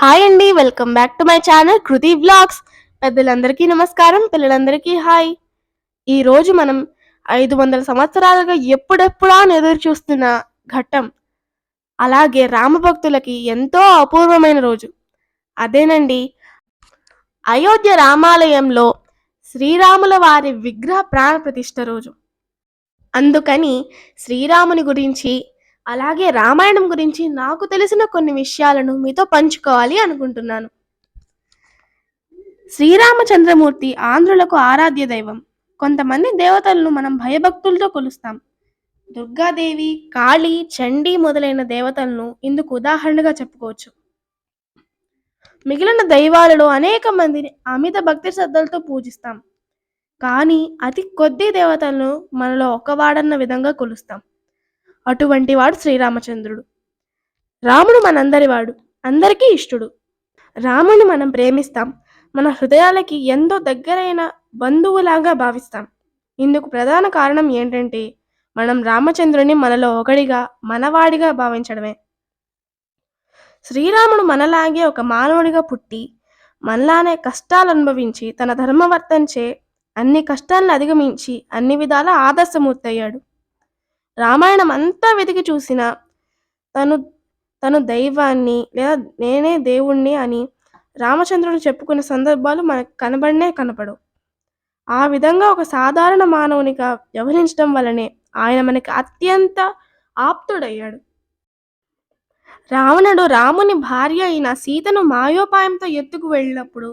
Hi అండి. Welcome back to my channel Kriti vlogs. పెద్దలందరికీ నమస్కారం, పిల్లలందరికీ హాయ్. ఈరోజు మనం 500 సంవత్సరాలుగా ఎప్పుడెప్పుడా అని ఎదురు చూస్తున్న ఘట్టం, అలాగే రామభక్తులకి ఎంతో అపూర్వమైన రోజు. అదేనండి, అయోధ్య రామాలయంలో శ్రీరాముల వారి విగ్రహ ప్రాణ ప్రతిష్ఠ రోజు. అందుకని శ్రీరాముని గురించి, అలాగే రామాయణం గురించి నాకు తెలిసిన కొన్ని విషయాలను మీతో పంచుకోవాలి అనుకుంటున్నాను. శ్రీరామచంద్రమూర్తి ఆంధ్రులకు ఆరాధ్య దైవం. కొంతమంది దేవతలను మనం భయభక్తులతో కొలుస్తాం. దుర్గాదేవి, కాళీ, చండీ మొదలైన దేవతలను ఇందుకు ఉదాహరణగా చెప్పుకోవచ్చు. మిగిలిన దైవాలలో అనేక మందిని అమిత భక్తి శ్రద్ధలతో పూజిస్తాం. కానీ అతి కొద్ది దేవతలను మనలో ఒకవాడన్న విధంగా కొలుస్తాం. అటువంటి వాడు శ్రీరామచంద్రుడు. రాముడు మనందరివాడు, అందరికీ ఇష్టుడు. రాముని మనం ప్రేమిస్తాం. మన హృదయాలకి ఎంతో దగ్గరైన బంధువులాగా భావిస్తాం. ఇందుకు ప్రధాన కారణం ఏంటంటే, మనం రామచంద్రుని మనలో ఒకడిగా, మనవాడిగా భావించడమే. శ్రీరాముడు మనలాగే ఒక మానవుడిగా పుట్టి, మనలానే కష్టాలు అనుభవించి, తన ధర్మవర్తంచే అన్ని కష్టాలను అధిగమించి అన్ని విధాల ఆదర్శమూర్తి అయ్యాడు. రామాయణం అంతా వెతికి చూసినా తను తను దైవాన్ని లేదా నేనే దేవుణ్ణి అని రామచంద్రుడు చెప్పుకునే సందర్భాలు మనకు కనపడవు. ఆ విధంగా ఒక సాధారణ మానవునిగా వ్యవహరించడం వల్లనే ఆయన మనకి అత్యంత ఆప్తుడయ్యాడు. రావణుడు రాముని భార్య అయిన సీతను మాయోపాయంతో ఎత్తుకు వెళ్ళినప్పుడు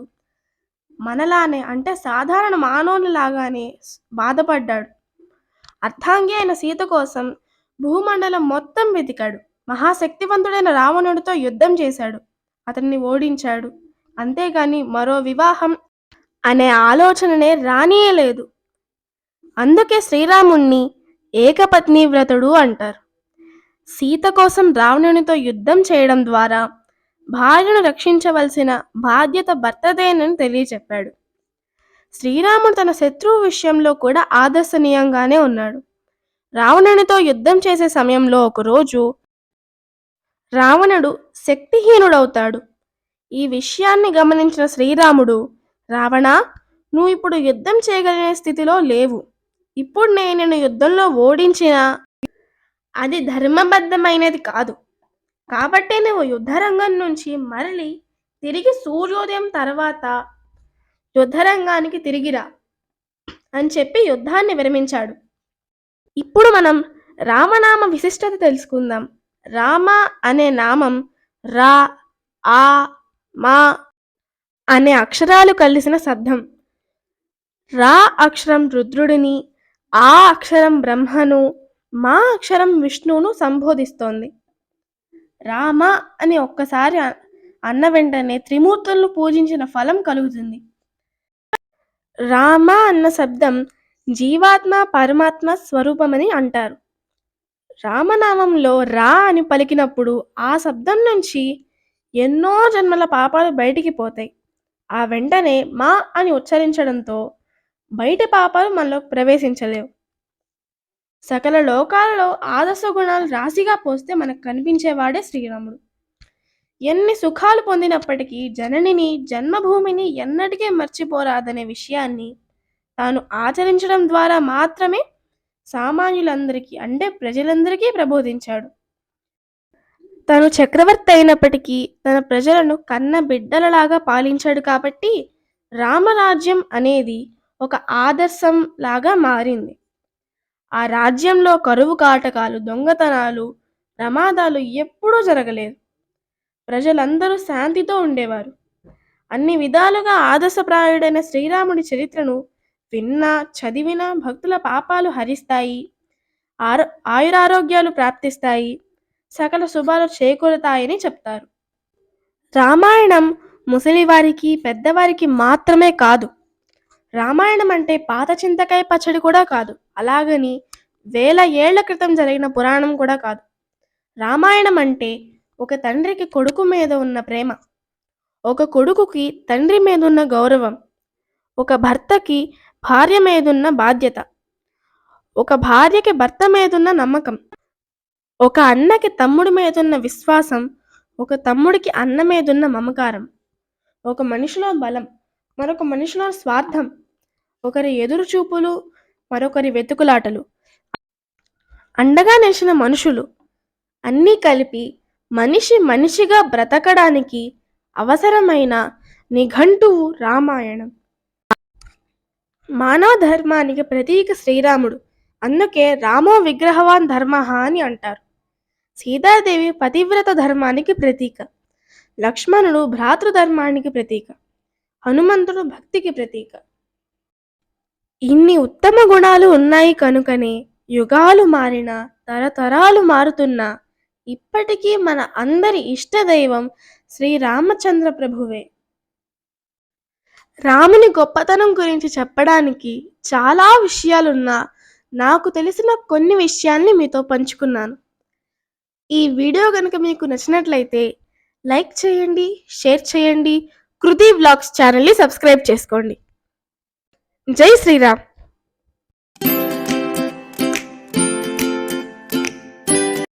మనలానే, అంటే సాధారణ మానవునిలాగానే బాధపడ్డాడు. అర్థాంగి అయిన సీత కోసం భూమండలం మొత్తం వెతికాడు. మహాశక్తివంతుడైన రావణుడితో యుద్ధం చేశాడు, అతన్ని ఓడించాడు. అంతేగాని మరో వివాహం అనే ఆలోచననే రానియలేదు. అందుకే శ్రీరాముణ్ణి ఏకపత్ని వ్రతుడు అంటారు. సీత కోసం రావణునితో యుద్ధం చేయడం ద్వారా భార్యను రక్షించవలసిన బాధ్యత భర్తదేనని తెలియచెప్పాడు. శ్రీరాముడు తన శత్రువు విషయంలో కూడా ఆదర్శనీయంగానే ఉన్నాడు. రావణునితో యుద్ధం చేసే సమయంలో ఒకరోజు రావణుడు శక్తిహీనుడవుతాడు. ఈ విషయాన్ని గమనించిన శ్రీరాముడు, రావణా, నువ్వు ఇప్పుడు యుద్ధం చేయగలిగే స్థితిలో లేవు. ఇప్పుడు నేను యుద్ధంలో ఓడించినా అది ధర్మబద్ధమైనది కాదు. కాబట్టి నువ్వు యుద్ధరంగం నుంచి మరలి తిరిగి సూర్యోదయం తర్వాత యుద్ధరంగానికి తిరిగిరా అని చెప్పి యుద్ధాన్ని విరమించాడు. ఇప్పుడు మనం రామనామ విశిష్టత తెలుసుకుందాం. రామ అనే నామం రా, ఆ, మా అనే అక్షరాలు కలిసిన శబ్దం. రా అక్షరం రుద్రుడిని, ఆ అక్షరం బ్రహ్మను, మా అక్షరం విష్ణువును సంబోధిస్తోంది. రామ అని ఒక్కసారి అన్న వెంటనే త్రిమూర్తులను పూజించిన ఫలం కలుగుతుంది. రామ అన్న శబ్దం జీవాత్మ పరమాత్మ స్వరూపమని అంటారు. రామనామంలో రా అని పలికినప్పుడు ఆ శబ్దం నుంచి ఎన్నో జన్మల పాపాలు బయటికి పోతాయి. ఆ వెంటనే మా అని ఉచ్చరించడంతో బయటి పాపాలు మనలో ప్రవేశించలేవు. సకల లోకాలలో ఆదర్శ గుణాలు రాశిగా పోస్తే మనకు కనిపించేవాడే శ్రీరాముడు. ఎన్ని సుఖాలు పొందినప్పటికీ జననిని, జన్మభూమిని ఎన్నటికీ మర్చిపోరాదనే విషయాన్ని తాను ఆచరించడం ద్వారా మాత్రమే సామాన్యులందరికీ, అంటే ప్రజలందరికీ ప్రబోధించాడు. తను చక్రవర్తి అయినప్పటికీ తన ప్రజలను కన్న బిడ్డలలాగా పాలించాడు. కాబట్టి రామరాజ్యం అనేది ఒక ఆదర్శం లాగా మారింది. ఆ రాజ్యంలో కరువు కాటకాలు, దొంగతనాలు, ప్రమాదాలు ఎప్పుడూ జరగలేదు. ప్రజలందరూ శాంతితో ఉండేవారు. అన్ని విధాలుగా ఆదర్శప్రాయుడైన శ్రీరాముడి చరిత్రను విన్నా, చదివినా భక్తుల పాపాలు హరిస్తాయి, ఆయురారోగ్యాలు ప్రాప్తిస్తాయి, సకల శుభాలు చేకూరుతాయని చెప్తారు. రామాయణం ముసలివారికి, పెద్దవారికి మాత్రమే కాదు. రామాయణం అంటే పాత చింతకాయ పచ్చడి కూడా కాదు. అలాగని వేల ఏళ్ల క్రితం జరిగిన పురాణం కూడా కాదు. రామాయణం అంటే ఒక తండ్రికి కొడుకు మీద ఉన్న ప్రేమ, ఒక కొడుకుకి తండ్రి మీద ఉన్న గౌరవం, ఒక భర్తకి భార్య మీదున్న బాధ్యత, ఒక భార్యకి భర్త మీదున్న నమ్మకం, ఒక అన్నకి తమ్ముడి మీదున్న విశ్వాసం, ఒక తమ్ముడికి అన్న మీదున్న మమకారం, ఒక మనిషిలో బలం, మరొక మనిషిలో స్వార్థం, ఒకరి ఎదురు చూపులు, మరొకరి వెతుకులాటలు, అండగా నిలిచిన మనుషులు అన్నీ కలిపి మనిషి మనిషిగా బ్రతకడానికి అవసరమైన నిఘంటువు రామాయణం. మానవ ధర్మానికి ప్రతీక శ్రీరాముడు. అందుకే రామో విగ్రహవాన్ ధర్మ అని అంటారు. సీతాదేవి పతివ్రత ధర్మానికి ప్రతీక, లక్ష్మణుడు భ్రాతృధర్మానికి ప్రతీక, హనుమంతుడు భక్తికి ప్రతీక. ఇన్ని ఉత్తమ గుణాలు ఉన్నాయి కనుకనే యుగాలు మారినా తరతరాలు మారుతున్నా ఇప్పటికీ మన అందరి ఇష్టదైవం శ్రీరామచంద్ర ప్రభువే. రాముని గొప్పతనం గురించి చెప్పడానికి చాలా విషయాలున్నా నాకు తెలిసిన కొన్ని విషయాల్ని మీతో పంచుకున్నాను. ఈ వీడియో కనుక మీకు నచ్చినట్లయితే లైక్ చేయండి, షేర్ చేయండి, కృతి వ్లాగ్స్ ఛానల్ని సబ్స్క్రైబ్ చేసుకోండి. జై శ్రీరామ్.